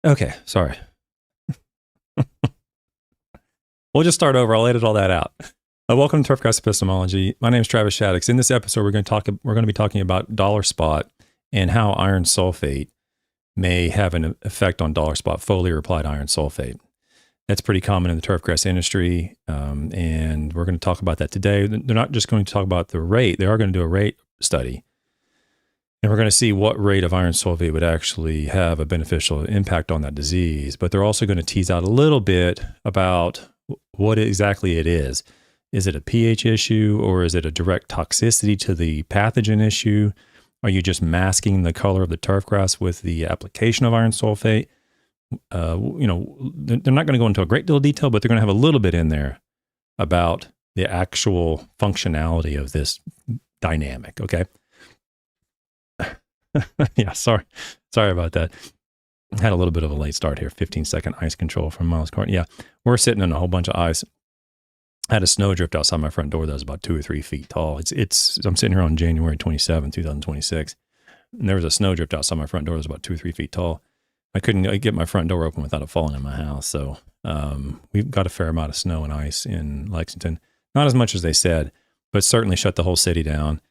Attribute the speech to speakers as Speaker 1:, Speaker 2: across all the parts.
Speaker 1: Okay, sorry. We'll just start over. I'll edit all that out. Welcome to Turfgrass Epistemology. My name is Travis Shaddix. In this episode, we're going to be talking about dollar spot and how iron sulfate may have an effect on dollar spot foliar applied iron sulfate. That's pretty common in the turfgrass industry, and we're going to talk about that today. They're not just going to talk about the rate. They are going to do a rate study, and we're going to see what rate of iron sulfate would actually have a beneficial impact on that disease. But they're also going to tease out a little bit about what exactly it is. Is it a pH issue, or is it a direct toxicity to the pathogen issue? Are you just masking the color of the turfgrass with the application of iron sulfate? They're not going to go into a great deal of detail, but they're going to have a little bit in there about the actual functionality of this dynamic. Okay. Yeah. Sorry about that. Had a little bit of a late start here. 15-second ice control from Miles Carton. Yeah. We're sitting in a whole bunch of ice. I had a snowdrift outside my front door that was about 2 or 3 feet tall. I'm sitting here on January 27, 2026. And there was a snowdrift outside my front door that was about 2 or 3 feet tall. I couldn't get my front door open without it falling in my house. So we've got a fair amount of snow and ice in Lexington. Not as much as they said, but certainly shut the whole city down.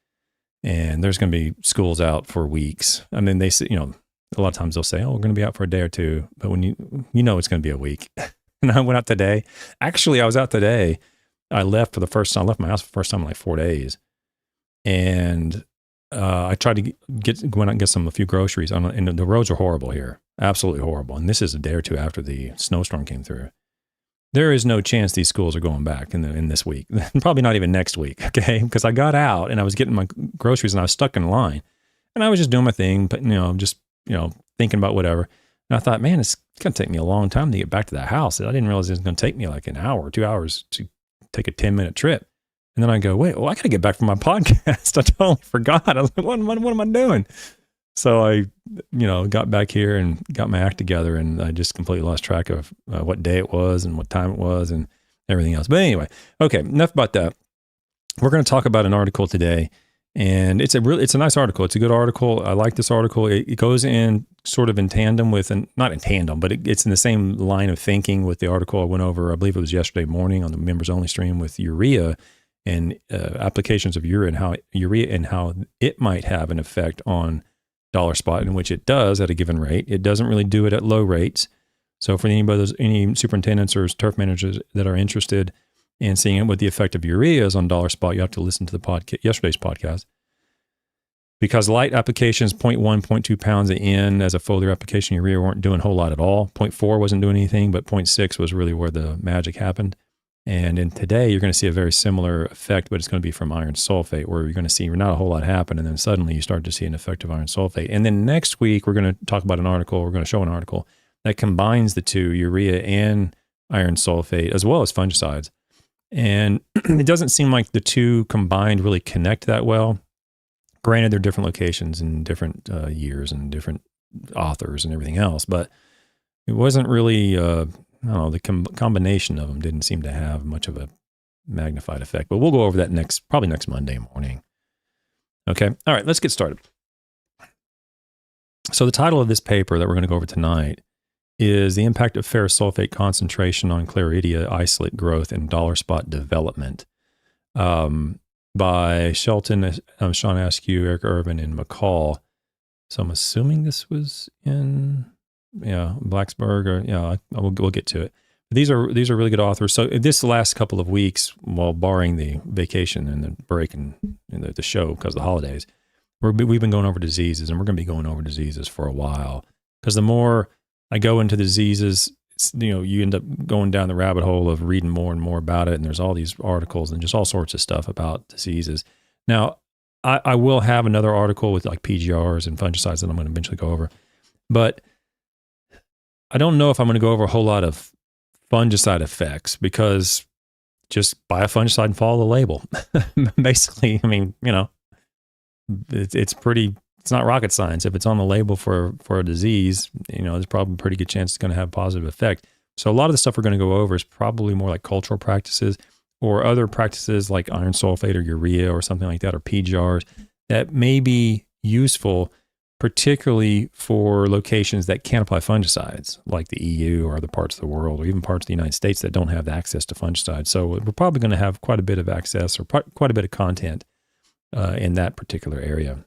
Speaker 1: And there's going to be schools out for weeks. I mean, they say, a lot of times they'll say, oh, we're going to be out for a day or two. But when it's going to be a week. And I went out today. Actually, I was out today. I left my house for the first time in like 4 days. And I tried to go out and get a few groceries. And the roads are horrible here. Absolutely horrible. And this is a day or two after the snowstorm came through. There is no chance these schools are going back in this week. Probably not even next week, okay? Because I got out and I was getting my groceries and I was stuck in line. And I was just doing my thing, but, thinking about whatever. And I thought, man, it's going to take me a long time to get back to that house. I didn't realize it was going to take me like an hour or 2 hours to take a 10-minute trip. And then I go, I got to get back from my podcast. I totally forgot. I was like, what am I doing? So I, got back here and got my act together, and I just completely lost track of what day it was and what time it was and everything else. But anyway, okay, enough about that. We're going to talk about an article today, and it's a nice article. It's a good article. I like this article. It goes in sort of in tandem with, and not in tandem, but it's in the same line of thinking with the article I went over, I believe it was yesterday morning on the members only stream, with urea and applications of urea and how it might have an effect on dollar spot, in which it does at a given rate. It doesn't really do it at low rates. So for any superintendents or turf managers that are interested in seeing what the effect of urea is on dollar spot, you have to listen to yesterday's podcast. Because light applications, 0.1, 0.2 pounds in as a foliar application, urea weren't doing a whole lot at all. 0.4 wasn't doing anything, but 0.6 was really where the magic happened. And in today, you're going to see a very similar effect, but it's going to be from iron sulfate, where you're going to see not a whole lot happen, and then suddenly you start to see an effect of iron sulfate. And then next week, we're going to talk about we're going to show an article that combines the two, urea and iron sulfate, as well as fungicides. And it doesn't seem like the two combined really connect that well. Granted, they're different locations and different years and different authors and everything else, but it wasn't really... the combination of them didn't seem to have much of a magnified effect, but we'll go over that probably next Monday morning. Okay. All right, let's get started. So the title of this paper that we're going to go over tonight is The Impact of Ferrous Sulfate Concentration on Clarireedia Isolate Growth and Dollar Spot Development, by Shelton, Sean Askew, Eric Irvin, and McCall. So I'm assuming this was in... Blacksburg, or we'll get to it. These are really good authors. So this last couple of weeks, while barring the vacation and the break and the show because of the holidays, we've been going over diseases, and we're going to be going over diseases for a while. Because the more I go into diseases, you end up going down the rabbit hole of reading more and more about it, and there's all these articles and just all sorts of stuff about diseases. Now, I will have another article with like PGRs and fungicides that I'm going to eventually go over, but I don't know if I'm going to go over a whole lot of fungicide effects, because just buy a fungicide and follow the label. Basically, I mean, it's not rocket science. If it's on the label for a disease, there's probably a pretty good chance it's going to have a positive effect. So a lot of the stuff we're going to go over is probably more like cultural practices or other practices like iron sulfate or urea or something like that, or PGRs, that may be useful particularly for locations that can't apply fungicides, like the EU or other parts of the world, or even parts of the United States that don't have the access to fungicides. So we're probably going to have quite a bit of access or quite a bit of content in that particular area.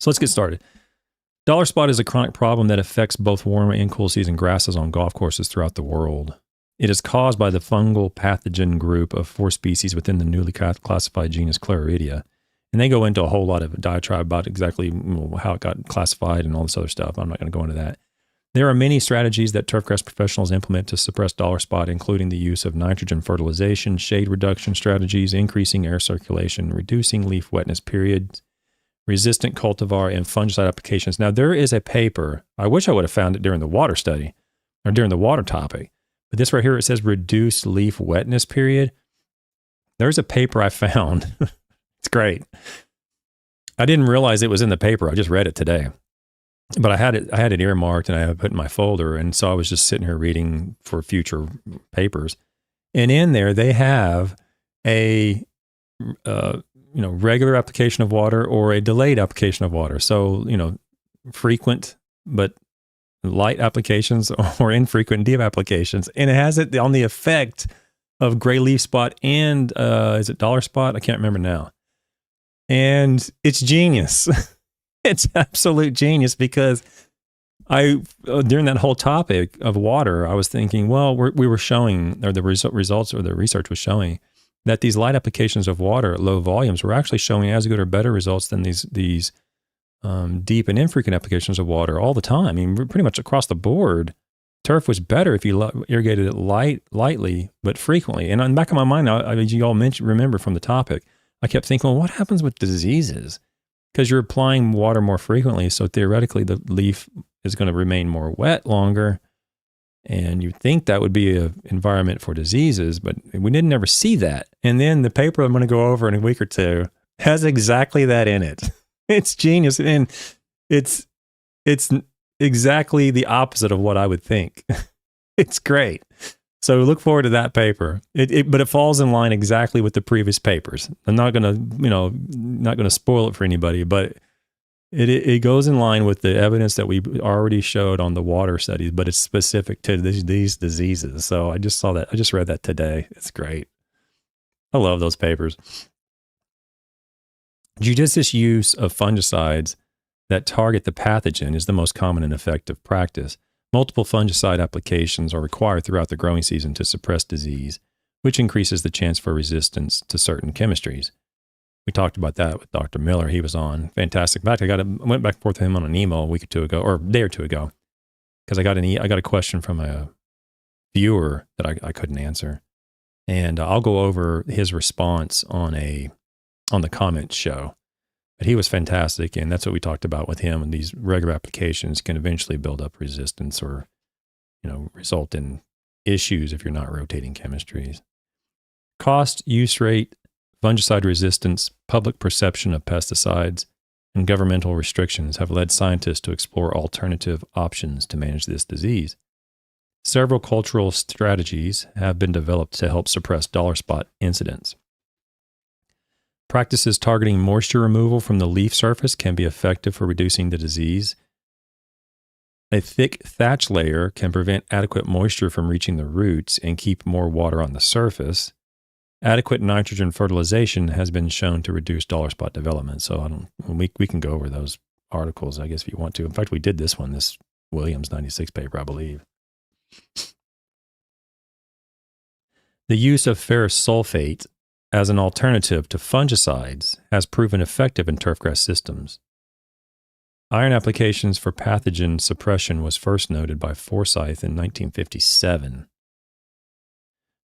Speaker 1: So let's get started. Dollar spot is a chronic problem that affects both warm and cool season grasses on golf courses throughout the world. It is caused by the fungal pathogen group of 4 species within the newly classified genus Clarireedia. And they go into a whole lot of diatribe about exactly how it got classified and all this other stuff. I'm not going to go into that. There are many strategies that turfgrass professionals implement to suppress dollar spot, including the use of nitrogen fertilization, shade reduction strategies, increasing air circulation, reducing leaf wetness periods, resistant cultivar, and fungicide applications. Now, there is a paper. I wish I would have found it during the water study or during the water topic. But this right here, it says reduce leaf wetness period. There's a paper I found. It's great. I didn't realize it was in the paper. I just read it today. But I had it earmarked and I had it put in my folder. And so I was just sitting here reading for future papers. And in there, they have a regular application of water or a delayed application of water. So, frequent but light applications or infrequent deep applications. And it has it on the effect of gray leaf spot and, is it dollar spot? I can't remember now. And it's genius. It's absolute genius because during that whole topic of water, I was thinking, well, we were showing, or the results or the research was showing that these light applications of water at low volumes were actually showing as good or better results than these deep and infrequent applications of water all the time. I mean, pretty much across the board, turf was better if you irrigated it lightly but frequently. And on the back of my mind, you all remember from the topic, I kept thinking, well, what happens with diseases? Because you're applying water more frequently, so theoretically the leaf is going to remain more wet longer, and you'd think that would be an environment for diseases, but we didn't ever see that. And then the paper I'm going to go over in a week or two has exactly that in it. It's genius, and it's exactly the opposite of what I would think. It's great. So look forward to that paper. But it falls in line exactly with the previous papers. I'm not going to spoil it for anybody, but it goes in line with the evidence that we already showed on the water studies, but it's specific to these diseases. So I just saw that. I just read that today. It's great. I love those papers. Judicious use of fungicides that target the pathogen is the most common and effective practice. Multiple fungicide applications are required throughout the growing season to suppress disease, which increases the chance for resistance to certain chemistries. We talked about that with Dr. Miller. He was on. Fantastic. In fact, I went back and forth with him on an email a week or two ago, or a day or two ago, because I got a question from a viewer that I couldn't answer. And I'll go over his response on the comments show. But he was fantastic, and that's what we talked about with him. And these regular applications can eventually build up resistance or, result in issues if you're not rotating chemistries. Cost, use rate, fungicide resistance, public perception of pesticides, and governmental restrictions have led scientists to explore alternative options to manage this disease. Several cultural strategies have been developed to help suppress dollar spot incidence. Practices targeting moisture removal from the leaf surface can be effective for reducing the disease. A thick thatch layer can prevent adequate moisture from reaching the roots and keep more water on the surface. Adequate nitrogen fertilization has been shown to reduce dollar spot development. So we can go over those articles, I guess, if you want to. In fact, we did this Williams 96 paper, I believe. The use of ferrous sulfate as an alternative to fungicides has proven effective in turfgrass systems. Iron applications for pathogen suppression was first noted by Forsyth in 1957.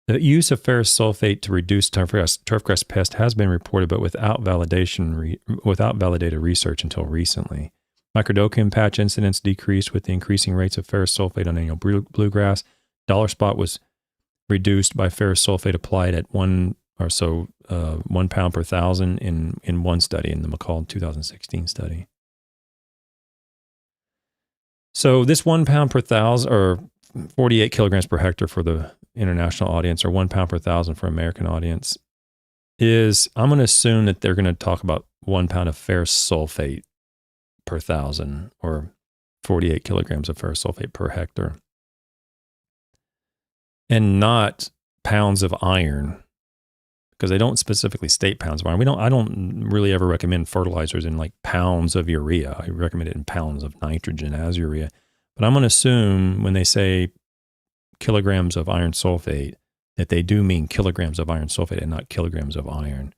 Speaker 1: The use of ferrous sulfate to reduce turfgrass pest has been reported, but without validated research until recently. Microdocium patch incidence decreased with the increasing rates of ferrous sulfate on annual bluegrass. Dollar spot was reduced by ferrous sulfate applied at 1 pound per thousand in one study, in the McCall 2016 study. So this 1 pound per thousand, or 48 kilograms per hectare for the international audience, or 1 pound per thousand for American audience, I'm going to assume that they're going to talk about 1 pound of ferrous sulfate per thousand, or 48 kilograms of ferrous sulfate per hectare. And not pounds of iron, because they don't specifically state pounds of iron. I don't really ever recommend fertilizers in like pounds of urea. I recommend it in pounds of nitrogen as urea. But I'm going to assume when they say kilograms of iron sulfate, that they do mean kilograms of iron sulfate and not kilograms of iron.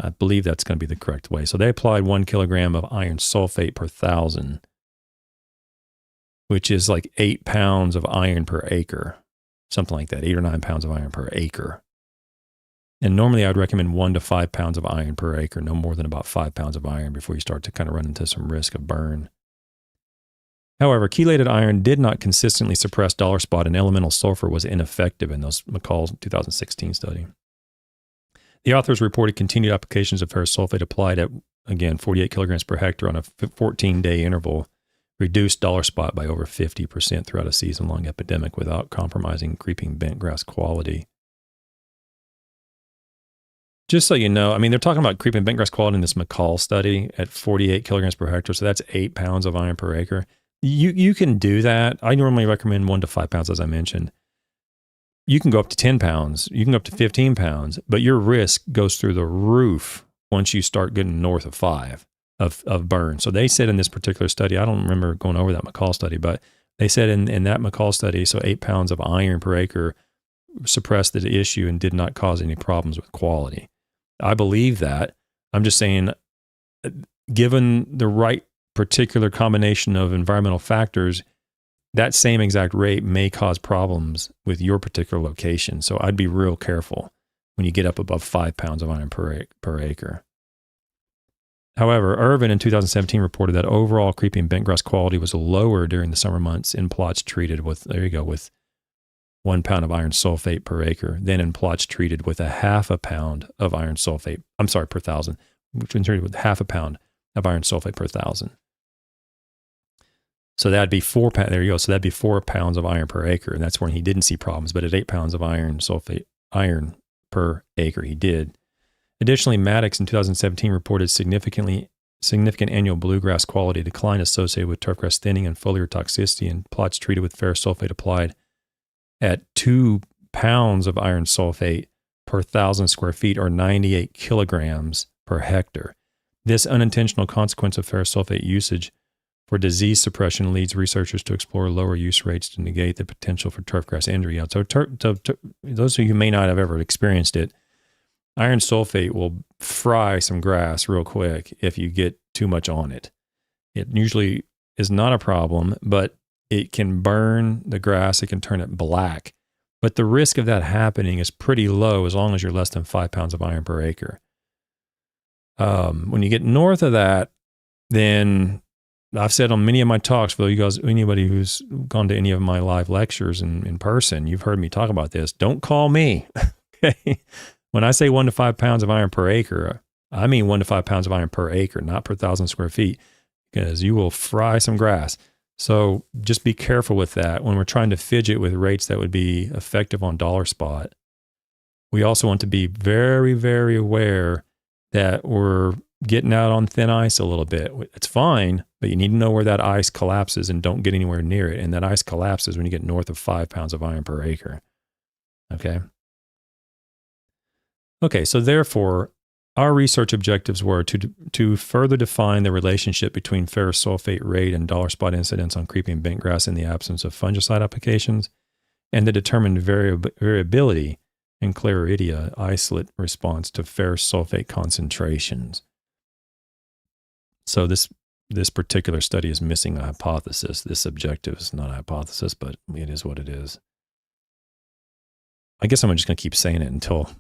Speaker 1: I believe that's going to be the correct way. So they applied 1 kilogram of iron sulfate per thousand, which is like 8 pounds of iron per acre, something like that, 8 or 9 pounds of iron per acre. And normally I'd recommend 1 to 5 pounds of iron per acre, no more than about 5 pounds of iron before you start to kind of run into some risk of burn. However, chelated iron did not consistently suppress dollar spot, and elemental sulfur was ineffective in those McCall's 2016 study. The authors reported continued applications of ferrous sulfate applied at, again, 48 kilograms per hectare on a 14-day interval, reduced dollar spot by over 50% throughout a season-long epidemic without compromising creeping bentgrass quality. Just so you know, I mean, they're talking about creeping bentgrass quality in this McCall study at 48 kilograms per hectare, so that's 8 pounds of iron per acre. You can do that. I normally recommend 1 to 5 pounds, as I mentioned. You can go up to 10 pounds. You can go up to 15 pounds, but your risk goes through the roof once you start getting north of 5 of burn. So they said in this particular study, I don't remember going over that McCall study, but they said in that McCall study, so 8 pounds of iron per acre suppressed the issue and did not cause any problems with quality. I believe that. I'm just saying, given the right particular combination of environmental factors, that same exact rate may cause problems with your particular location. So I'd be real careful when you get up above 5 pounds of iron per acre. However, Irvin in 2017 reported that overall creeping bentgrass quality was lower during the summer months in plots treated with, with 1 pound of iron sulfate per acre than in plots treated with a half a pound of iron sulfate, per thousand, which was treated with half a pound of iron sulfate per thousand. So that'd be 4 pounds. There you go. So that'd be 4 pounds of iron per acre, and that's when he didn't see problems. But at 8 pounds of iron sulfate per acre, he did. Additionally, Maddox in 2017 reported significant annual bluegrass quality decline associated with turfgrass thinning and foliar toxicity in plots treated with ferrous sulfate applied at 2 pounds of iron sulfate per 1,000 square feet, or 98 kilograms per hectare. This unintentional consequence of ferrous sulfate usage for disease suppression leads researchers to explore lower use rates to negate the potential for turfgrass injury. So those of you who may not have ever experienced it, iron sulfate will fry some grass real quick if you get too much on it. It usually is not a problem, but it can burn the grass. It can turn it black. But the risk of that happening is pretty low as long as you're less than 5 pounds of iron per acre. When you get north of that, then I've said on many of my talks, for you guys, anybody who's gone to any of my live lectures in person, you've heard me talk about this. Don't call me. Okay? When I say 1 to 5 pounds of iron per acre, I mean 1 to 5 pounds of iron per acre, not per 1,000 square feet, because you will fry some grass. So just be careful with that. When we're trying to fidget with rates that would be effective on dollar spot, we also want to be very, very aware that we're getting out on thin ice a little bit. It's fine, but you need to know where that ice collapses and don't get anywhere near it. And that ice collapses when you get north of 5 pounds of iron per acre. Okay, so therefore, our research objectives were to further define the relationship between ferrous sulfate rate and dollar spot incidence on creeping bentgrass in the absence of fungicide applications, and to determine variability in Clarireedia isolate response to ferrous sulfate concentrations. So this particular study is missing a hypothesis. This objective is not a hypothesis, but it is what it is. I guess I'm just going to keep saying it until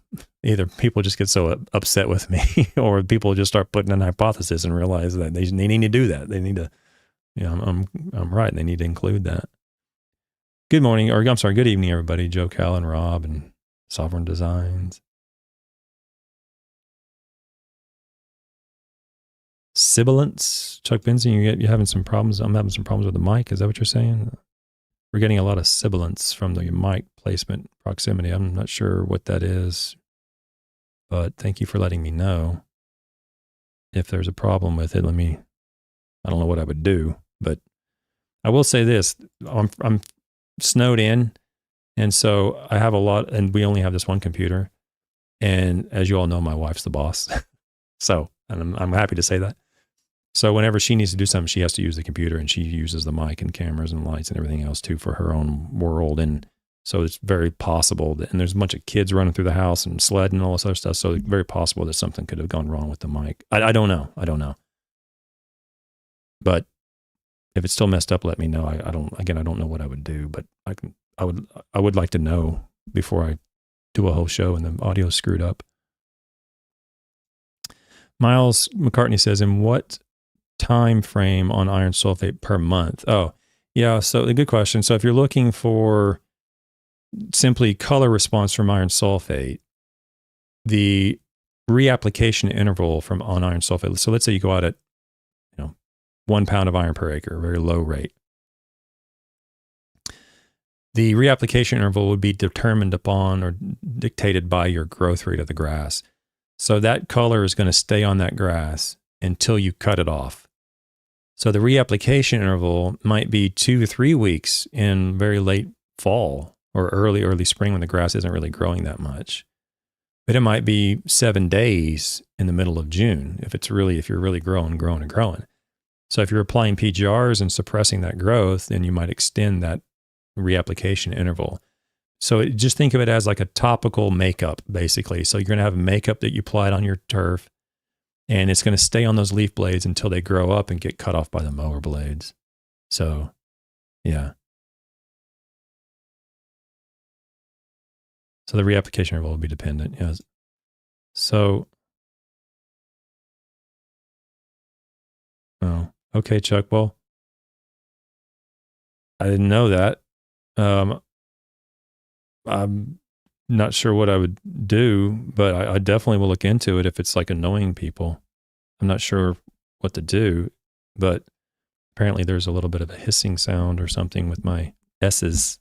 Speaker 1: either people just get so upset with me or people just start putting in a hypothesis and realize that they need to do that. They need to, I'm right. They need to include that. Good morning, or I'm sorry, good evening, everybody. Joe, Cal, and Rob, and Sovereign Designs. Sibilance, Chuck Benson, you're having some problems. I'm having some problems with the mic. Is that what you're saying? We're getting a lot of sibilance from the mic placement proximity. I'm not sure what that is, but thank you for letting me know. If there's a problem with it, let me I don't know what I would do, but I will say this. I'm snowed in, and so I have a lot, and we only have this one computer. And as you all know, my wife's the boss. So, and I'm happy to say that. So whenever she needs to do something, she has to use the computer, and she uses the mic and cameras and lights and everything else too for her own world. And so it's very possible that, and there's a bunch of kids running through the house and sledding and all this other stuff. So it's very possible that something could have gone wrong with the mic. I don't know. I don't know. But if it's still messed up, let me know. I don't know what I would do, but I would like to know before I do a whole show and the audio's screwed up. Miles McCartney says, in what time frame on iron sulfate per month? Oh, yeah. So a good question. So if you're looking for simply color response from iron sulfate, the reapplication interval from on iron sulfate. So let's say you go out at 1 pound of iron per acre, very low rate. The reapplication interval would be determined upon or dictated by your growth rate of the grass. So that color is going to stay on that grass until you cut it off. So the reapplication interval might be 2 to 3 weeks in very late fall or early spring when the grass isn't really growing that much. But it might be 7 days in the middle of June if you're really growing. So if you're applying PGRs and suppressing that growth, then you might extend that reapplication interval. So just think of it as like a topical makeup, basically. So you're going to have a makeup that you applied on your turf, and it's going to stay on those leaf blades until they grow up and get cut off by the mower blades. So, yeah. So the reapplication interval will be dependent. Yes. So, oh, okay, Chuck. Well, I didn't know that. I'm not sure what I would do, but I definitely will look into it if it's like annoying people. I'm not sure what to do, but apparently there's a little bit of a hissing sound or something with my S's.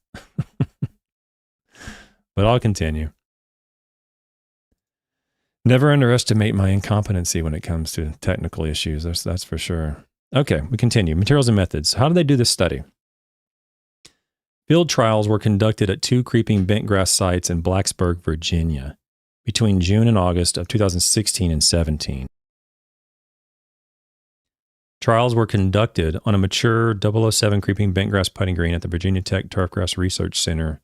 Speaker 1: But I'll continue. Never underestimate my incompetency when it comes to technical issues. That's for sure. Okay, we continue. Materials and methods. How did they do this study? Field trials were conducted at 2 creeping bentgrass sites in Blacksburg, Virginia, between June and August of 2016 and 17. Trials were conducted on a mature 007 creeping bentgrass putting green at the Virginia Tech Turfgrass Research Center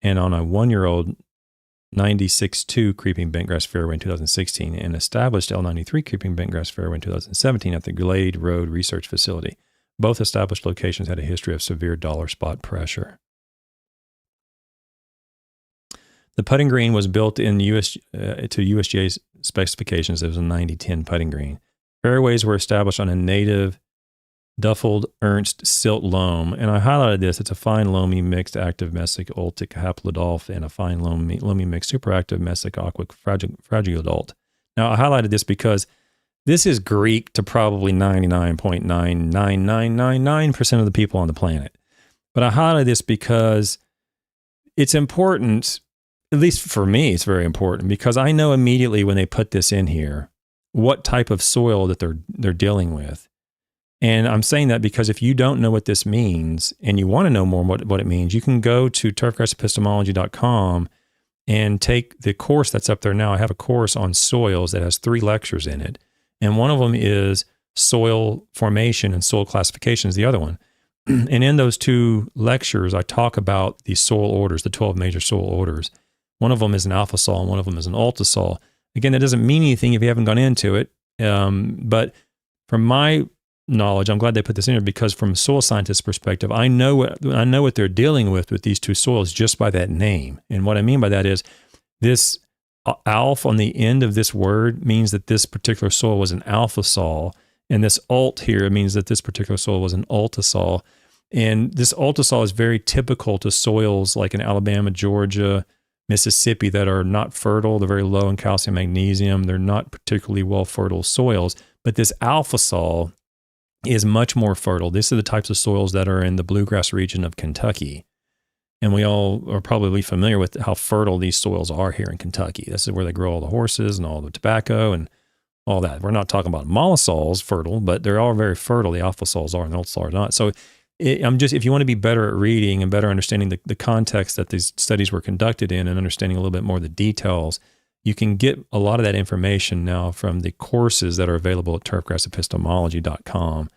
Speaker 1: and on a 1-year-old 96-2 creeping bentgrass fairway in 2016 and established L93 creeping bentgrass fairway in 2017 at the Glade Road Research Facility. Both established locations had a history of severe dollar spot pressure. The putting green was built in to USGA specifications. It was a 90-10 putting green. Fairways were established on a native Duffled Ernst silt loam, and I highlighted this. It's a fine loamy mixed active mesic ultic haplodolph and a fine loamy mixed superactive mesic aquic fragilodalt. Now, I highlighted this because this is Greek to probably 99.99999% of the people on the planet. But I highlight this because it's important, at least for me, it's very important because I know immediately when they put this in here, what type of soil that they're dealing with. And I'm saying that because if you don't know what this means and you want to know more what it means, you can go to turfgrassepistemology.com and take the course that's up there now. I have a course on soils that has 3 lectures in it. And one of them is soil formation and soil classification is the other one. And in those 2 lectures, I talk about the soil orders, the 12 major soil orders. One of them is an alpha sol and one of them is an alta sol. Again, that doesn't mean anything if you haven't gone into it. But from my knowledge, I'm glad they put this in here because from a soil scientist's perspective, I know what they're dealing with these 2 soils just by that name. And what I mean by that is this alph on the end of this word means that this particular soil was an alpha sol, and this alt here means that this particular soil was an alta sol. And this alta sol is very typical to soils like in Alabama, Georgia, Mississippi that are not fertile. They're very low in calcium, magnesium. They're not particularly well fertile soils. But this alpha sol is much more fertile. These are the types of soils that are in the bluegrass region of Kentucky. And we all are probably familiar with how fertile these soils are here in Kentucky. This is where they grow all the horses and all the tobacco and all that. We're not talking about mollisols fertile, but they're all very fertile. The alpha sols are and the ultrasols are not. So if you want to be better at reading and better understanding the context that these studies were conducted in and understanding a little bit more of the details, you can get a lot of that information now from the courses that are available at turfgrassepistemology.com.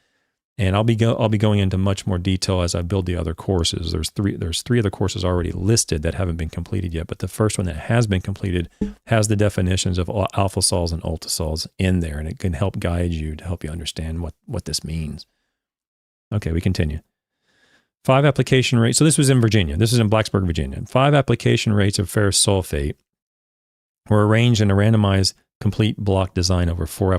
Speaker 1: And I'll be going into much more detail as I build the other courses. There's three other courses already listed that haven't been completed yet, but the first one that has been completed has the definitions of alpha sols and ultrasols in there, and it can help guide you to help you understand what this means. Okay, we continue. 5 application rates. So this was in Virginia. This is in Blacksburg, Virginia. 5 application rates of ferrous sulfate were arranged in a randomized complete block design over 4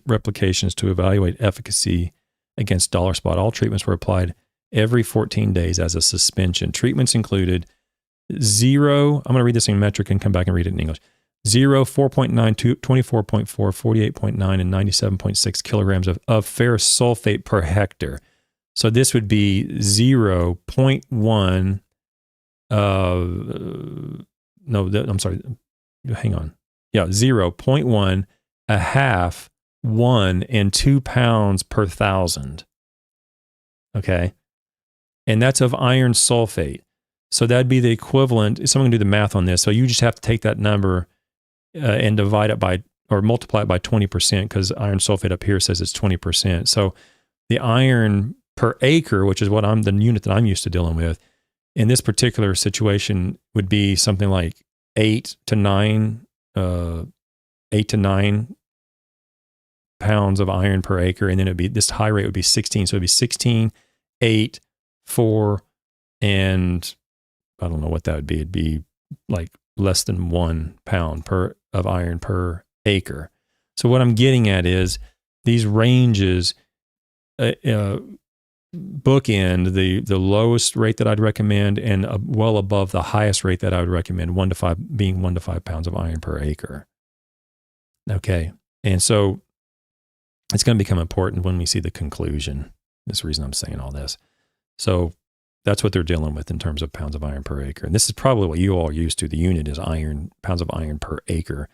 Speaker 1: replications to evaluate efficacy against dollar spot. All treatments were applied every 14 days as a suspension. Treatments included 0, I'm going to read this in metric and come back and read it in English, 0, 4.9, 24.4, 48.9, and 97.6 kilograms of ferrous sulfate per hectare. So this would be 0.1, I'm sorry, hang on. Yeah, 0.1, a half, 1, and 2 pounds per 1,000. Okay. And that's of iron sulfate. So that'd be the equivalent. Someone can do the math on this. So you just have to take that number and divide it by, or multiply it by 20%, because iron sulfate up here says it's 20%. So the iron per acre, which is the unit that I'm used to dealing with, in this particular situation would be something like 8 to 9 pounds of iron per acre. And then it'd be, this high rate would be 16. So it'd be 16, 8, 4, and I don't know what that would be. It'd be like less than 1 pound of iron per acre. So what I'm getting at is these ranges bookend the lowest rate that I'd recommend and well above the highest rate that I would recommend, 1 to 5 being 1 to 5 pounds of iron per acre. Okay. And so it's going to become important when we see the conclusion. That's the reason I'm saying all this. So that's what they're dealing with in terms of pounds of iron per acre. And this is probably what you all are used to. The unit is pounds of iron per acre.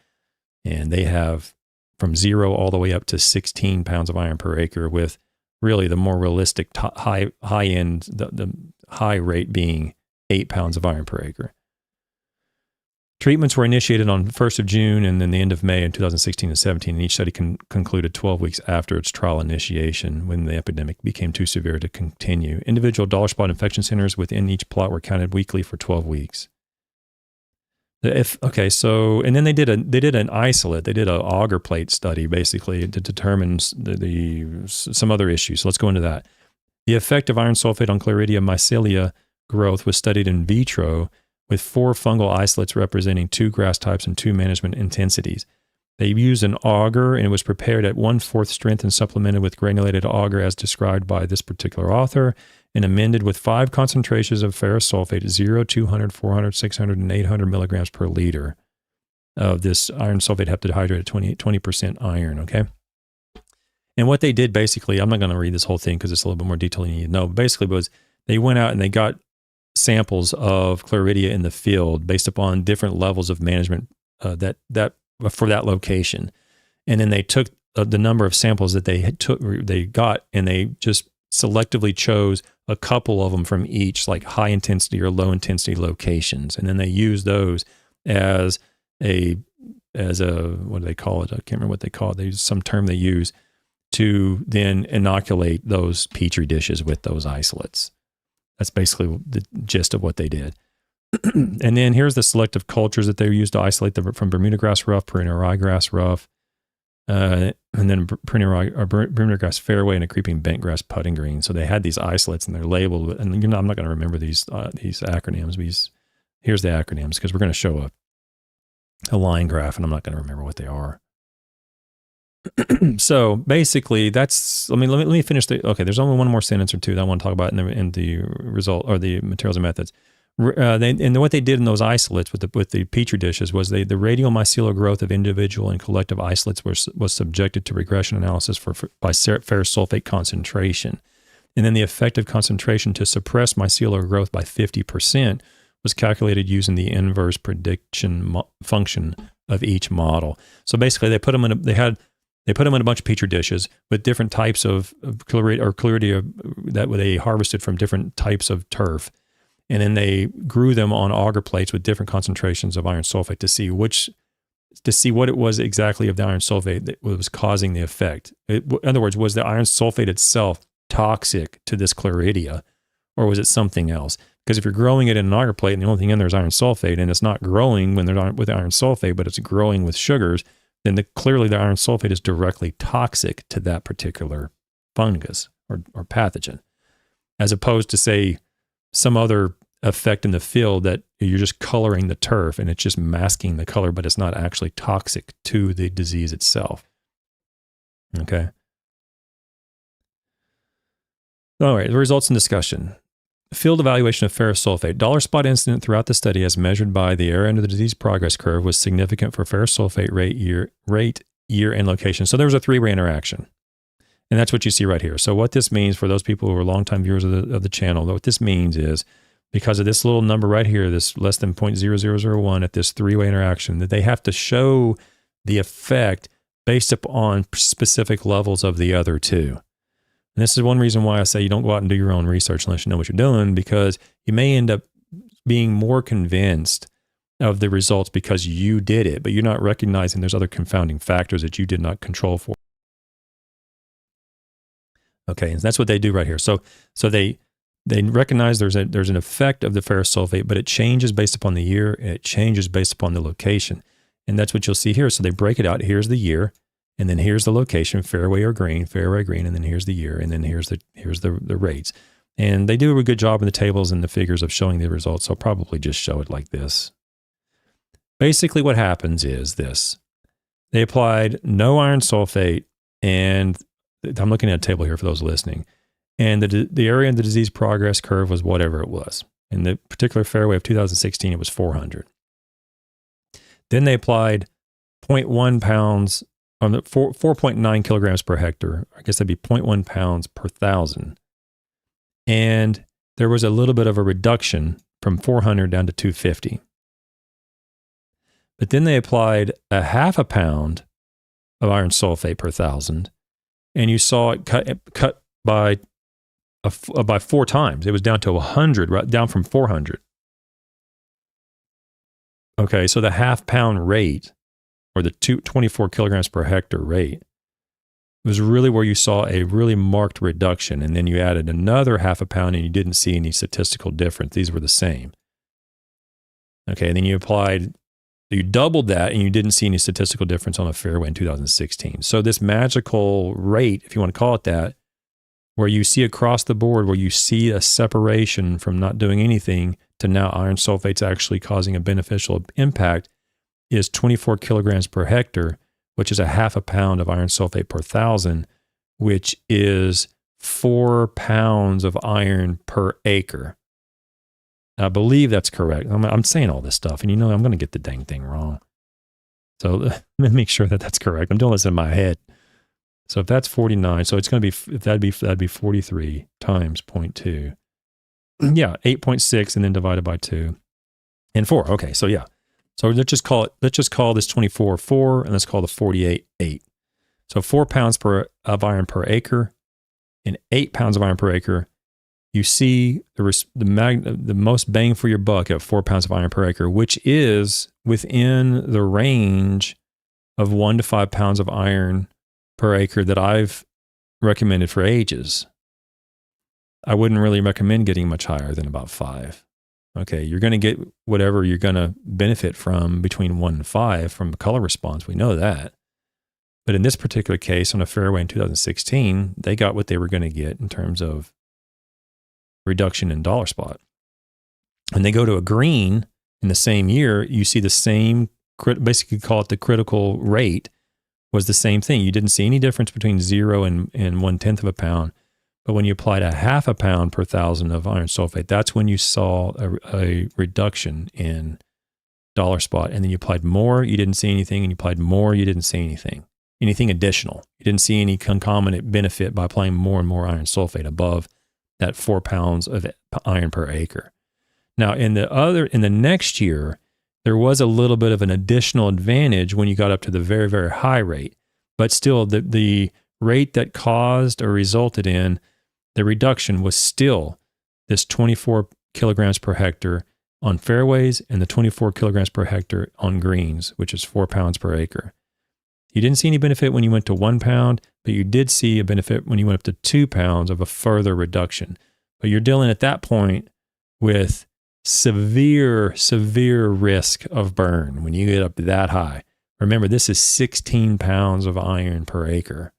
Speaker 1: And they have from 0 all the way up to 16 pounds of iron per acre, with really the more realistic high end, the high rate being 8 pounds of iron per acre. Treatments were initiated on 1st of June and then the end of May in 2016 and 17, and each study concluded 12 weeks after its trial initiation when the epidemic became too severe to continue. Individual dollar spot infection centers within each plot were counted weekly for 12 weeks. And then they did an isolate. They did an auger plate study basically to determine some other issues. So let's go into that. The effect of iron sulfate on Clarireedia mycelia growth was studied in vitro with 4 fungal isolates representing 2 grass types and 2 management intensities. They used an auger, and it was prepared at 1/4 strength and supplemented with granulated auger as described by this particular author, and amended with 5 concentrations of ferrous sulfate, 0, 200, 400, 600, and 800 milligrams per liter of this iron sulfate heptadehydrate at 20% iron, okay? And what they did basically, I'm not going to read this whole thing because it's a little bit more detail you need to know, but basically was they went out and they got samples of Clarireedia in the field based upon different levels of management that for that location. And then they took the number of samples that they got, and they just selectively chose a couple of them from each, like high intensity or low intensity locations. And then they used those as a, what do they call it? I can't remember what they call it. There's some term they use to then inoculate those Petri dishes with those isolates. That's basically the gist of what they did. And then here's the selective cultures that they used to isolate them from Bermuda grass rough, perennial ryegrass rough, and then Bermuda grass fairway, and a creeping bentgrass putting green. So they had these isolates and they're labeled, and I'm not going to remember these acronyms. Here's the acronyms because we're going to show a line graph, and I'm not going to remember what they are. So basically, let me finish there's only one more sentence or two that I want to talk about in the result, or the materials and methods. And what they did in those isolates with the Petri dishes was the radial mycelial growth of individual and collective isolates was subjected to regression analysis by ferrous sulfate concentration. And then the effective concentration to suppress mycelial growth by 50% was calculated using the inverse prediction function of each model. So basically, they put them they had They put them in a bunch of petri dishes with different types of Clarireedia that they harvested from different types of turf. And then they grew them on auger plates with different concentrations of iron sulfate to see what it was exactly of the iron sulfate that was causing the effect. In other words, was the iron sulfate itself toxic to this Clarireedia, or was it something else? Because if you're growing it in an auger plate and the only thing in there is iron sulfate, and it's not growing when they're with iron sulfate, but it's growing with sugars, then clearly the iron sulfate is directly toxic to that particular fungus or pathogen, as opposed to, say, some other effect in the field that you're just coloring the turf and it's just masking the color, but it's not actually toxic to the disease itself. Okay. All right, the results and discussion. Field evaluation of ferrous sulfate. Dollar spot incident throughout the study as measured by the area under the disease progress curve was significant for ferrous sulfate rate, year, and location. So there was a three-way interaction. And that's what you see right here. So what this means for those people who are longtime viewers of the channel, what this means is because of this little number right here, this less than 0.0001 at this three-way interaction, that they have to show the effect based upon specific levels of the other two. And this is one reason why I say you don't go out and do your own research unless you know what you're doing, because you may end up being more convinced of the results because you did it, but you're not recognizing there's other confounding factors that you did not control for. Okay, and that's what they do right here. So they recognize there's an effect of the ferrous sulfate, but it changes based upon the year, and it changes based upon the location. And that's what you'll see here. So they break it out. Here's the year. And then here's the location, fairway green, and then here's the year, and then here's the rates. And they do a good job in the tables and the figures of showing the results, so I'll probably just show it like this. Basically what happens is this. They applied no iron sulfate, and I'm looking at a table here for those listening, and the area in the disease progress curve was whatever it was. In the particular fairway of 2016, it was 400. Then they applied 0.1 pounds, 4.9 kilograms per hectare. I guess that'd be 0.1 pounds per thousand. And there was a little bit of a reduction from 400 down to 250. But then they applied a half a pound of iron sulfate per thousand, and you saw it cut by 4 times. It was down to 100, right down from 400. Okay, so the half pound rate, or the 24 kilograms per hectare rate, was really where you saw a really marked reduction. And then you added another half a pound and you didn't see any statistical difference. These were the same. Okay, and then you doubled that and you didn't see any statistical difference on the fairway in 2016. So this magical rate, if you want to call it that, where you see across the board, where you see a separation from not doing anything to now iron sulfate's actually causing a beneficial impact, is 24 kilograms per hectare, which is a half a pound of iron sulfate per thousand, which is 4 pounds of iron per acre. I believe that's correct. I'm saying all this stuff, and I'm going to get the dang thing wrong. So let me make sure that that's correct. I'm doing this in my head. So if that's 49, so it's going to be, that'd be 43 times 0.2. Yeah, 8.6 and then divided by 2 and 4. Okay, so yeah. So let's just call this 24 4, and let's call the 48 8. So 4 pounds of iron per acre and 8 pounds of iron per acre. You see the most bang for your buck at 4 pounds of iron per acre, which is within the range of 1 to 5 pounds of iron per acre that I've recommended for ages. I wouldn't really recommend getting much higher than about 5. Okay, you're going to get whatever you're going to benefit from between 1 and 5 from color response. We know that. But in this particular case, on a fairway in 2016, they got what they were going to get in terms of reduction in dollar spot. And they go to a green in the same year, you see the same, basically call it the critical rate, was the same thing. You didn't see any difference between 0 and 1/10 of a pound. But when you applied a half a pound per thousand of iron sulfate, that's when you saw a reduction in dollar spot. And then you applied more, you didn't see anything. And you applied more, you didn't see anything additional. You didn't see any concomitant benefit by applying more and more iron sulfate above that 4 pounds of iron per acre. Now, in the next year, there was a little bit of an additional advantage when you got up to the very, very high rate. But still, the rate that caused or resulted in the reduction was still this 24 kilograms per hectare on fairways and the 24 kilograms per hectare on greens, which is 4 pounds per acre. You didn't see any benefit when you went to 1 pound, but you did see a benefit when you went up to 2 pounds of a further reduction. But you're dealing at that point with severe risk of burn when you get up that high. Remember, this is 16 pounds of iron per acre.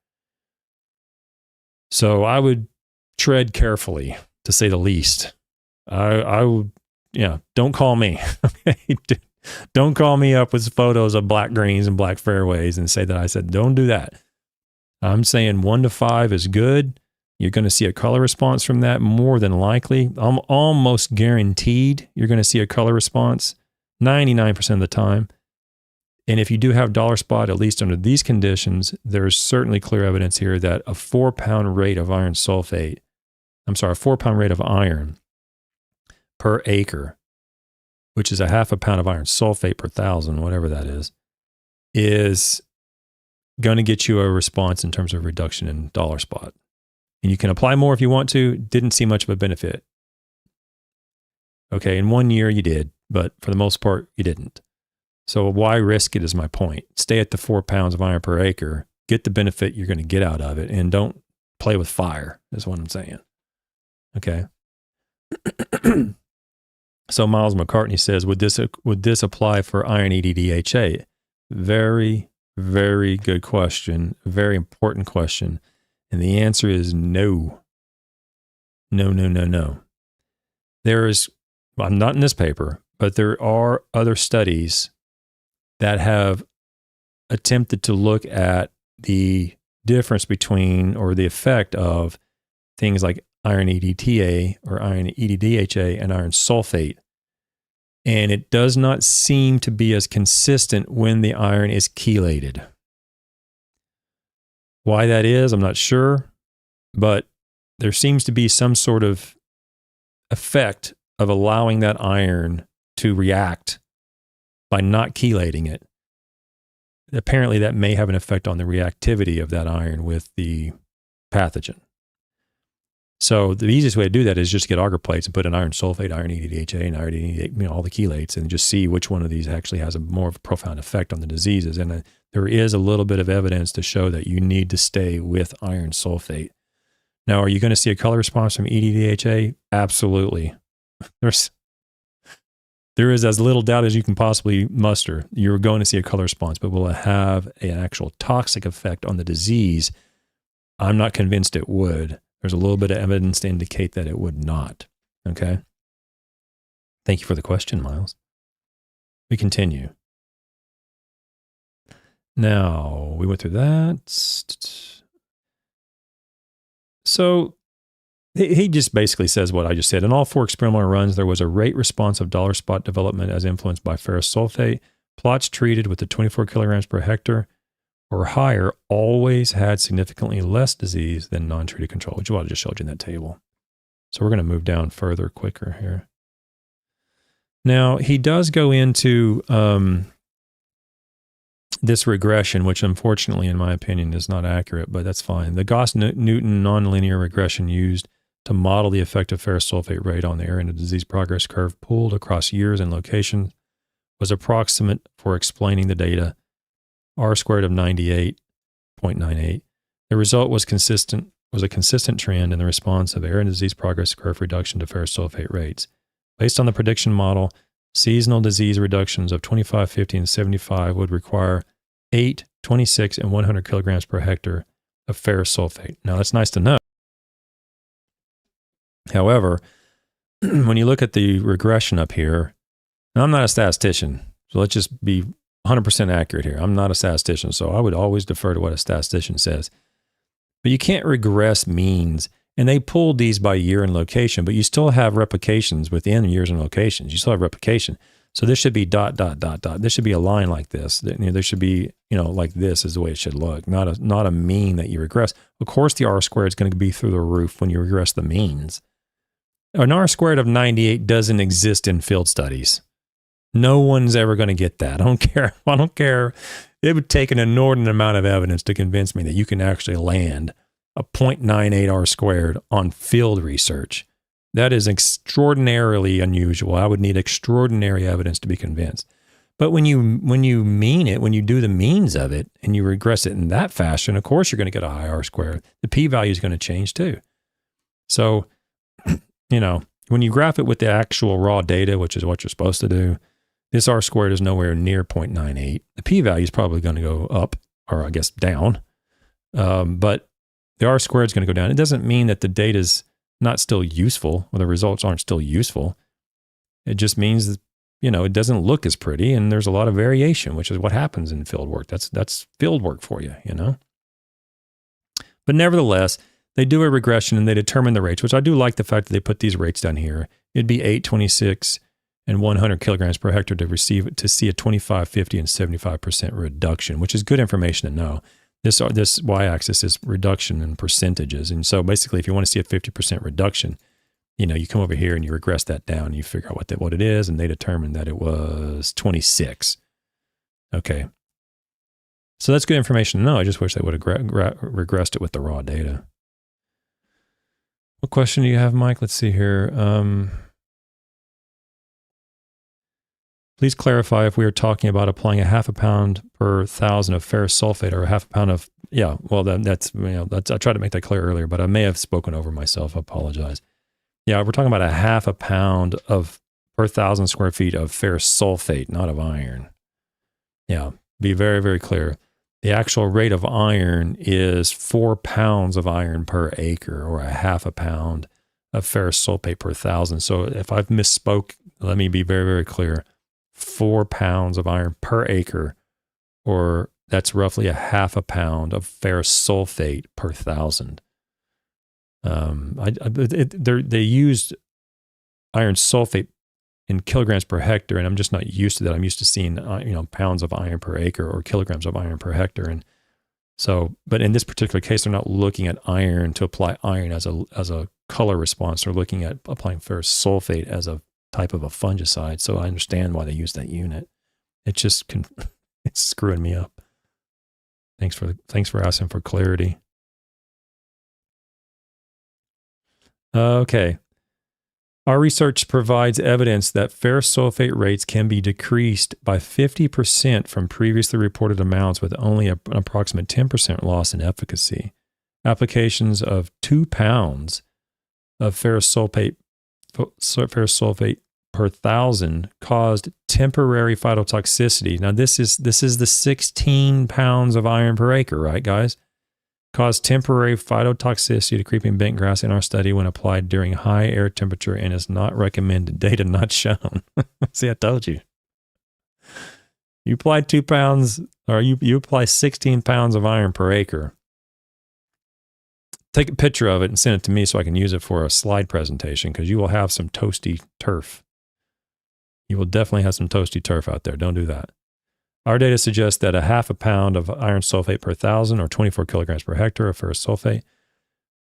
Speaker 1: So I would tread carefully, to say the least. I would, don't call me. Okay? Don't call me up with photos of black greens and black fairways and say that I said, don't do that. I'm saying 1 to 5 is good. You're going to see a color response from that more than likely. I'm almost guaranteed you're going to see a color response 99% of the time. And if you do have dollar spot, at least under these conditions, there's certainly clear evidence here that a 4 pound rate of iron sulfate, a 4 pound rate of iron per acre, which is a half a pound of iron sulfate per 1,000, whatever that is going to get you a response in terms of reduction in dollar spot. And you can apply more if you want to. Didn't see much of a benefit. Okay, in 1 year you did, but for the most part you didn't. So why risk it is my point. Stay at the 4 pounds of iron per acre, get the benefit you're going to get out of it, and don't play with fire, is what I'm saying. Okay. So Miles McCartney says, would this apply for iron EDDHA? Very, very good question. Very important question. And the answer is no. No. I'm not in this paper, but there are other studies that have attempted to look at the difference between, or the effect of, things like iron EDTA or iron EDDHA and iron sulfate. And it does not seem to be as consistent when the iron is chelated. Why that is, I'm not sure, but there seems to be some sort of effect of allowing that iron to react by not chelating it. Apparently that may have an effect on the reactivity of that iron with the pathogen. So the easiest way to do that is just get agar plates and put an iron sulfate, iron EDDHA, and iron EDDHA, all the chelates, and just see which one of these actually has a more of a profound effect on the diseases. And there is a little bit of evidence to show that you need to stay with iron sulfate. Now, are you going to see a color response from EDDHA? Absolutely. There is as little doubt as you can possibly muster. You're going to see a color response, but will it have an actual toxic effect on the disease? I'm not convinced it would. There's a little bit of evidence to indicate that it would not. Okay? Thank you for the question, Miles. We continue. Now, we went through that. So, he just basically says what I just said. In all 4 experimental runs, there was a rate response of dollar spot development as influenced by ferrous sulfate. Plots treated with the 24 kilograms per hectare or higher always had significantly less disease than non-treated control, which is what I just showed you in that table. So we're going to move down further quicker here. Now, he does go into this regression, which unfortunately, in my opinion, is not accurate, but that's fine. The Gauss-Newton nonlinear regression used to model the effect of ferrous sulfate rate on the area under disease progress curve pooled across years and locations was approximate for explaining the data, R squared of 98.98. The result was a consistent trend in the response of area and disease progress curve reduction to ferrous sulfate rates. Based on the prediction model, seasonal disease reductions of 25, 50, and 75 would require 8, 26, and 100 kilograms per hectare of ferrous sulfate. Now, that's nice to know. However, when you look at the regression up here, and I'm not a statistician, so let's just be 100% accurate here. I'm not a statistician, so I would always defer to what a statistician says. But you can't regress means, and they pulled these by year and location, but you still have replications within years and locations. You still have replication. So this should be ... This should be a line like this. There should be, like this is the way it should look, not a mean that you regress. Of course, the R squared is going to be through the roof when you regress the means. An R squared of 98 doesn't exist in field studies. No one's ever going to get that. I don't care It would take an inordinate amount of evidence to convince me that you can actually land a 0.98 R squared on field research. That is extraordinarily unusual. I would need extraordinary evidence to be convinced. But when you mean it, when you do the means of it and you regress it in that fashion, of course you're going to get a high R squared. The p-value is going to change too. So, when you graph it with the actual raw data, which is what you're supposed to do, this R squared is nowhere near 0.98. The p-value is probably going to go up, or I guess down. But the R squared is going to go down. It doesn't mean that the data is not still useful or the results aren't still useful. It just means that, it doesn't look as pretty and there's a lot of variation, which is what happens in field work. That's field work for you, But nevertheless, they do a regression and they determine the rates, which I do like the fact that they put these rates down here. It'd be 8, 26, and 100 kilograms per hectare to see a 25, 50, and 75% reduction, which is good information to know. This y-axis is reduction in percentages. And so basically, if you want to see a 50% reduction, you come over here and you regress that down and you figure out what it is, and they determined that it was 26. Okay. So that's good information to know. I just wish they would have regressed it with the raw data. What question do you have, Mike? Let's see here. Please clarify if we are talking about applying a half a pound per 1,000 of ferrous sulfate or a half a pound of, that's I tried to make that clear earlier, but I may have spoken over myself. I apologize. Yeah, we're talking about a half a pound of per 1,000 square feet of ferrous sulfate, not of iron. Yeah, be very, very clear. The actual rate of iron is 4 pounds of iron per acre, or a half a pound of ferrous sulfate per 1,000. So if I've misspoke, let me be very, very clear. 4 pounds of iron per acre, or that's roughly a half a pound of ferrous sulfate per 1,000. They used iron sulfate in kilograms per hectare, and I'm just not used to that. I'm used to seeing pounds of iron per acre or kilograms of iron per hectare, and so. But in this particular case, they're not looking at iron to apply iron as a color response. They're looking at applying ferrous sulfate as a type of a fungicide. So I understand why they use that unit. It just it's screwing me up. Thanks for asking for clarity. Okay. Our research provides evidence that ferrous sulfate rates can be decreased by 50% from previously reported amounts with only an approximate 10% loss in efficacy. Applications of 2 pounds of ferrous sulfate per 1,000 caused temporary phytotoxicity. Now this is the 16 pounds of iron per acre, right, guys? Caused temporary phytotoxicity to creeping bentgrass in our study when applied during high air temperature and is not recommended. Data not shown. See, I told you. You apply 2 pounds, or you apply 16 pounds of iron per acre. Take a picture of it and send it to me so I can use it for a slide presentation, because you will have some toasty turf. You will definitely have some toasty turf out there. Don't do that. Our data suggests that a half a pound of iron sulfate per 1,000, or 24 kilograms per hectare of ferrous sulfate,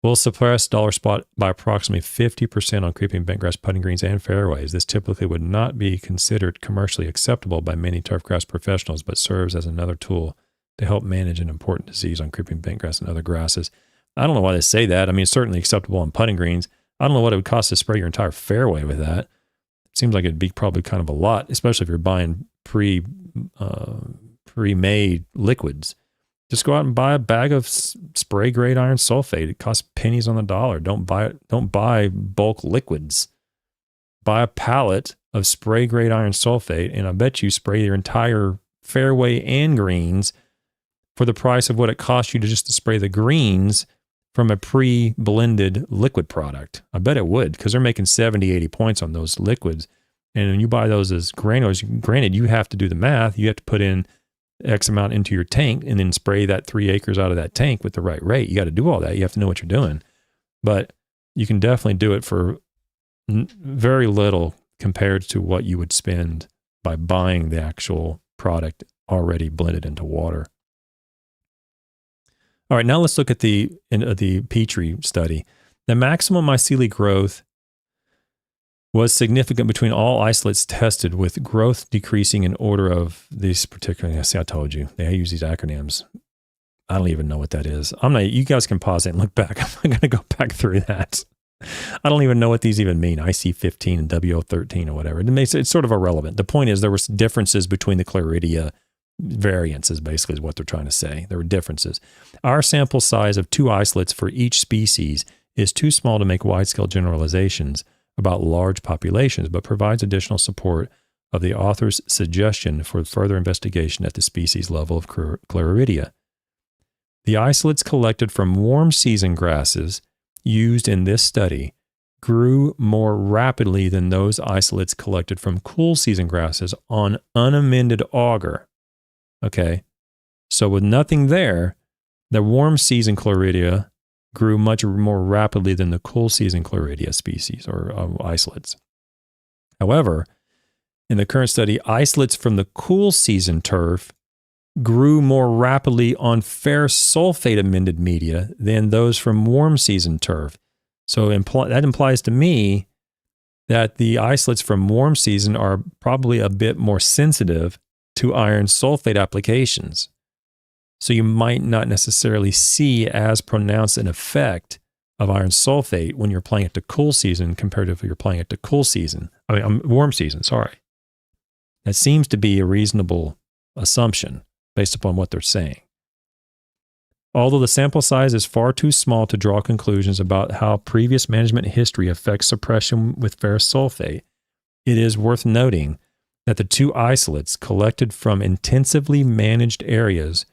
Speaker 1: will suppress dollar spot by approximately 50% on creeping bentgrass, putting greens, and fairways. This typically would not be considered commercially acceptable by many turfgrass professionals, but serves as another tool to help manage an important disease on creeping bentgrass and other grasses. I don't know why they say that. I mean, it's certainly acceptable on putting greens. I don't know what it would cost to spray your entire fairway with that. It seems like it'd be probably kind of a lot, especially if you're buying pre-made liquids. Just go out and buy a bag of spray grade iron sulfate. It costs pennies on the dollar. Don't buy bulk liquids. Buy a pallet of spray grade iron sulfate, and I bet you spray your entire fairway and greens for the price of what it costs you to spray the greens from a pre-blended liquid product. I bet it would, because they're making 70, 80 points on those liquids. And when you buy those as granules, granted, you have to do the math. You have to put in X amount into your tank and then spray that 3 acres out of that tank with the right rate. You got to do all that. You have to know what you're doing. But you can definitely do it for very little compared to what you would spend by buying the actual product already blended into water. All right, now let's look at the Petrie study. The maximum mycelial growth was significant between all isolates tested, with growth decreasing in order of these particular. See, I told you they use these acronyms. I don't even know what that is. I'm not. You guys can pause it and look back. I'm not going to go back through that. I don't even know what these even mean. IC15 and WO13 or whatever. It's sort of irrelevant. The point is there were differences between the Clarireedia variances, basically is what they're trying to say. There were differences. Our sample size of 2 isolates for each species is too small to make wide-scale generalizations about large populations, but provides additional support of the author's suggestion for further investigation at the species level of Clarireedia. The isolates collected from warm season grasses used in this study grew more rapidly than those isolates collected from cool season grasses on unamended auger. Okay, so with nothing there, the warm season Clarireedia grew much more rapidly than the cool season Clarireedia species or isolates. However, in the current study, isolates from the cool season turf grew more rapidly on ferrous sulfate amended media than those from warm season turf. So that implies to me that the isolates from warm season are probably a bit more sensitive to iron sulfate applications. So you might not necessarily see as pronounced an effect of iron sulfate when you're applying it to cool season compared to if you're applying it to warm season, sorry. That seems to be a reasonable assumption based upon what they're saying. Although the sample size is far too small to draw conclusions about how previous management history affects suppression with ferrous sulfate, it is worth noting that the 2 isolates collected from intensively managed areas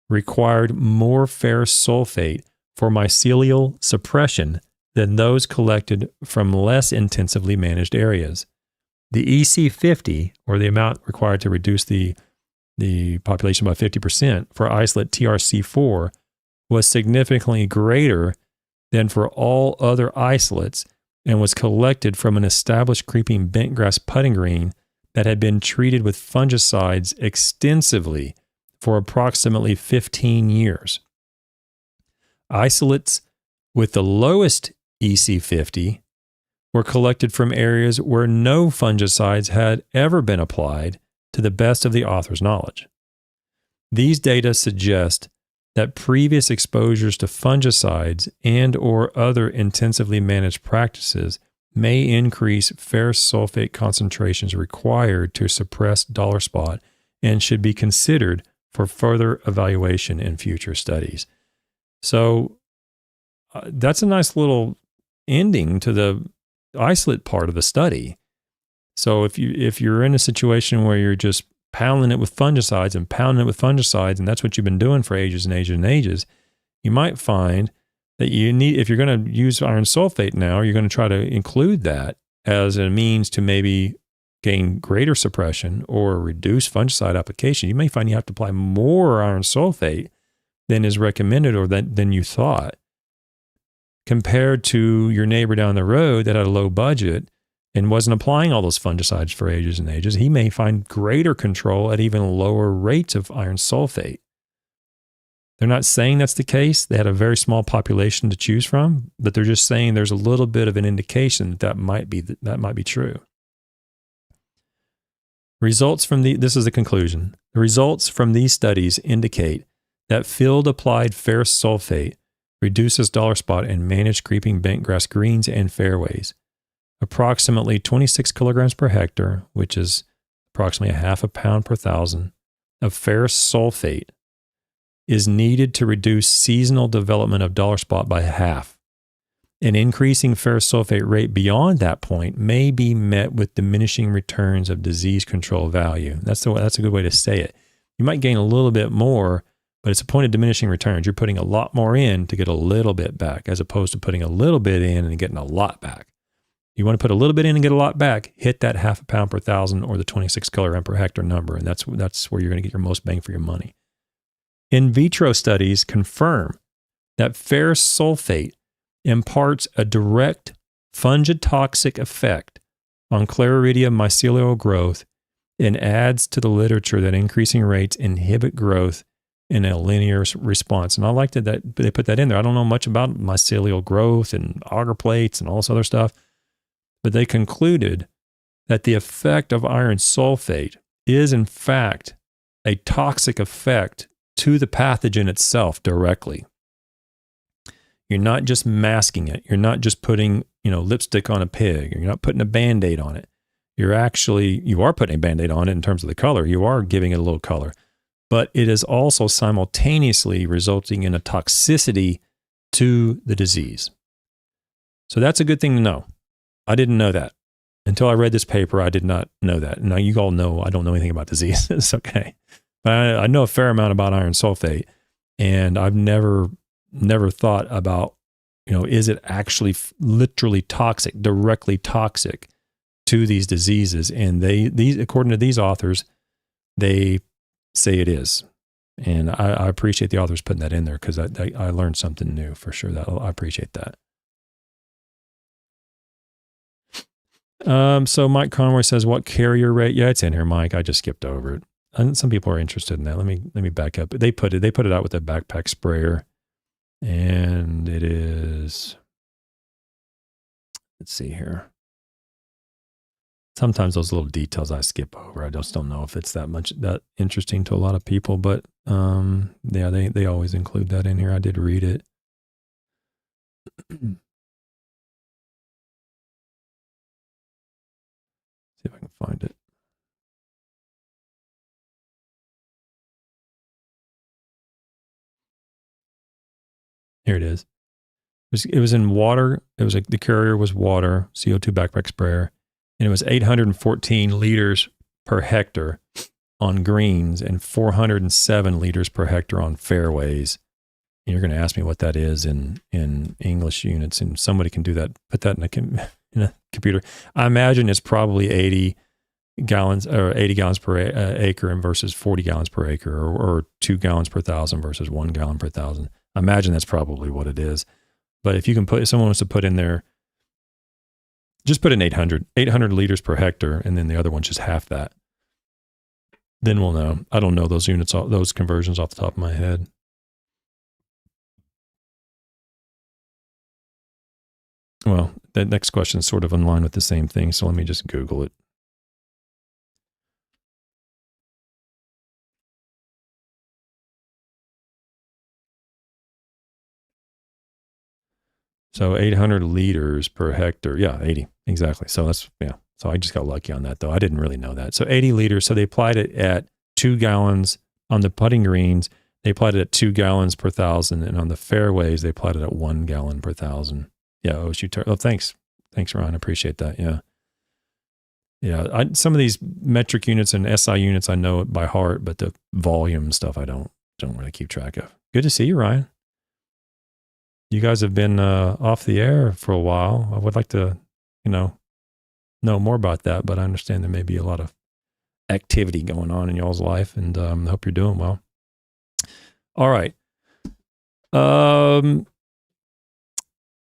Speaker 1: required more ferrous sulfate for mycelial suppression than those collected from less intensively managed areas. The EC50, or the amount required to reduce the population by 50% for isolate TRC4, was significantly greater than for all other isolates and was collected from an established creeping bentgrass putting green that had been treated with fungicides extensively for approximately 15 years. Isolates with the lowest EC50 were collected from areas where no fungicides had ever been applied, to the best of the author's knowledge. These data suggest that previous exposures to fungicides and or other intensively managed practices may increase ferrous sulfate concentrations required to suppress dollar spot and should be considered for further evaluation in future studies. So that's a nice little ending to the isolate part of the study. So if you're in a situation where you're just pounding it with fungicides and that's what you've been doing for ages and ages and ages, you might find that if you're going to use iron sulfate now, you're going to try to include that as a means to maybe gain greater suppression or reduce fungicide application. You may find you have to apply more iron sulfate than is recommended or than you thought, compared to your neighbor down the road that had a low budget and wasn't applying all those fungicides for ages and ages. He may find greater control at even lower rates of iron sulfate. They're not saying that's the case. They had a very small population to choose from, but they're just saying there's a little bit of an indication that might be true. This is the conclusion. The results from these studies indicate that field-applied ferrous sulfate reduces dollar spot and managed creeping bentgrass greens and fairways. Approximately 26 kilograms per hectare, which is approximately 0.5 pound per thousand, of ferrous sulfate is needed to reduce seasonal development of dollar spot by half. An increasing ferrous sulfate rate beyond that point may be met with diminishing returns of disease control value. That's a good way to say it. You might gain a little bit more, but it's a point of diminishing returns. You're putting a lot more in to get a little bit back, as opposed to putting a little bit in and getting a lot back. You want to put a little bit in and get a lot back, hit that 0.5 pound per thousand or the 26 kilogram per hectare number, and that's where you're going to get your most bang for your money. In vitro studies confirm that ferrous sulfate imparts a direct fungitoxic effect on Clarireedia mycelial growth and adds to the literature that increasing rates inhibit growth in a linear response. And I like that they put that in there. I don't know much about mycelial growth and auger plates and all this other stuff, but they concluded that the effect of iron sulfate is in fact a toxic effect to the pathogen itself directly. You're not just masking it. You're not just putting, lipstick on a pig. You're not putting a Band-Aid on it. You are putting a Band-Aid on it in terms of the color. You are giving it a little color, but it is also simultaneously resulting in a toxicity to the disease. So that's a good thing to know. I didn't know that. Until I read this paper, I did not know that. Now you all know I don't know anything about diseases, okay? But I know a fair amount about iron sulfate, and I've never thought about, is it actually literally toxic, directly toxic to these diseases? And these, according to these authors, they say it is. And I appreciate the authors putting that in there because I learned something new for sure. I appreciate that. So Mike Conroy says, what carrier rate? Yeah, it's in here, Mike. I just skipped over it. And some people are interested in that. Let me back up. They put it out with a backpack sprayer. And it is, let's see here. Sometimes those little details I skip over. I just don't know if it's that interesting to a lot of people, but yeah, they always include that in here. I did read it. See if I can find it. Here it is. It was in water. It was the carrier was water, CO2 backpack sprayer, and it was 814 liters per hectare on greens and 407 liters per hectare on fairways. And you're going to ask me what that is in English units, and somebody can do that. Put that in a computer. I imagine it's probably 80 gallons per acre versus 40 gallons per acre, or 2 gallons per thousand versus 1 gallon per thousand. I imagine that's probably what it is. But if someone wants to put in there, just put in 800 liters per hectare, and then the other one's just half that. Then we'll know. I don't know those units, those conversions off the top of my head. Well, that next question is sort of in line with the same thing, so let me just Google it. So 800 liters per hectare. Yeah, 80. Exactly. So So I just got lucky on that, though. I didn't really know that. So 80 liters. So they applied it at 2 gallons on the putting greens. They applied it at 2 gallons per thousand. And on the fairways, they applied it at 1 gallon per thousand. Yeah. Oh, thanks. Thanks, Ron. I appreciate that. Yeah. Yeah. Some of these metric units and SI units, I know it by heart, but the volume stuff, I don't really keep track of. Good to see you, Ryan. You guys have been off the air for a while. I would like to, know more about that, but I understand there may be a lot of activity going on in y'all's life, and I hope you're doing well. All right.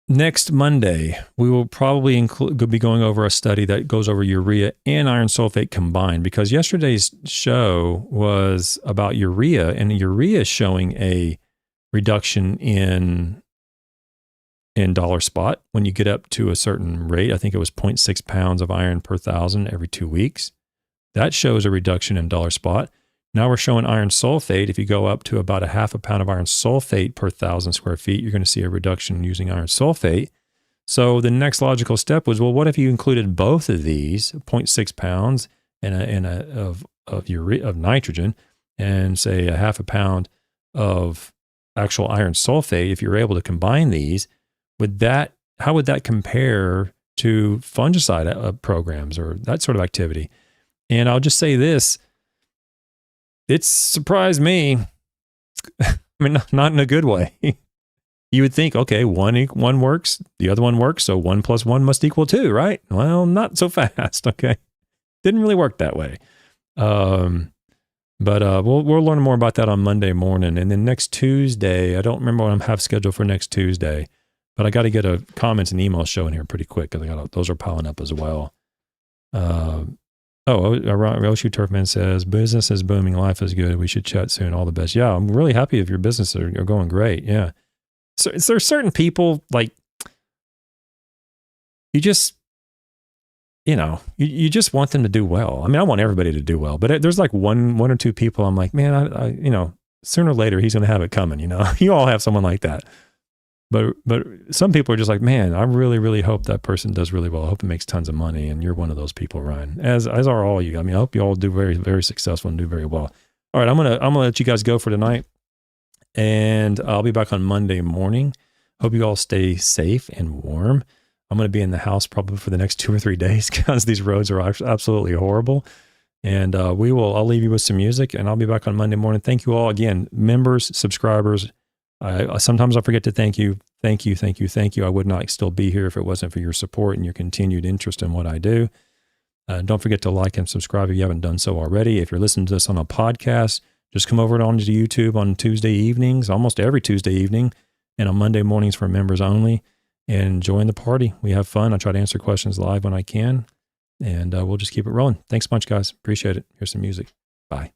Speaker 1: Next Monday, we will probably be going over a study that goes over urea and iron sulfate combined, because yesterday's show was about urea, and urea is showing a reduction in dollar spot when you get up to a certain rate. I think it was 0.6 pounds of iron per thousand every 2 weeks. That shows a reduction in dollar spot. Now we're showing iron sulfate. If you go up to about a half a pound of iron sulfate per 1,000 square feet, you're going to see a reduction using iron sulfate. So the next logical step was, well, what if you included both of these, 0.6 pounds of nitrogen, and say a half a pound of actual iron sulfate? If you're able to combine these, how would that compare to fungicide programs or that sort of activity? And I'll just say this, it surprised me. I mean, not in a good way. You would think, okay, one works, the other one works, so 1 + 1 must equal 2, right? Well, not so fast, okay? Didn't really work that way. But we'll learn more about that on Monday morning. And then next Tuesday, I don't remember what I have scheduled for next Tuesday, but I got to get a comments and emails showing here pretty quick, because those are piling up as well. Roshu Turfman says, business is booming, life is good. We should chat soon. All the best. Yeah, I'm really happy if your business are going great. Yeah. So there's certain people, like, you just, you just want them to do well. I mean, I want everybody to do well, but there's like one or two people I'm like, man, I sooner or later he's going to have it coming, you all have someone like that. But some people are just like, man, I really, really hope that person does really well. I hope it makes tons of money. And you're one of those people, Ryan, as are all you. I mean, I hope you all do very, very successful and do very well. All right. I'm going to let you guys go for tonight, and I'll be back on Monday morning. Hope you all stay safe and warm. I'm going to be in the house probably for the next 2 or 3 days because these roads are absolutely horrible. And I'll leave you with some music, and I'll be back on Monday morning. Thank you all again, members, subscribers. Sometimes I forget to thank you. Thank you. I would not still be here if it wasn't for your support and your continued interest in what I do. Don't forget to like and subscribe if you haven't done so already. If you're listening to this on a podcast, just come over onto YouTube on Tuesday evenings, almost every Tuesday evening, and on Monday mornings for members only, and join the party. We have fun. I try to answer questions live when I can, and we'll just keep it rolling. Thanks a bunch, guys. Appreciate it. Here's some music. Bye.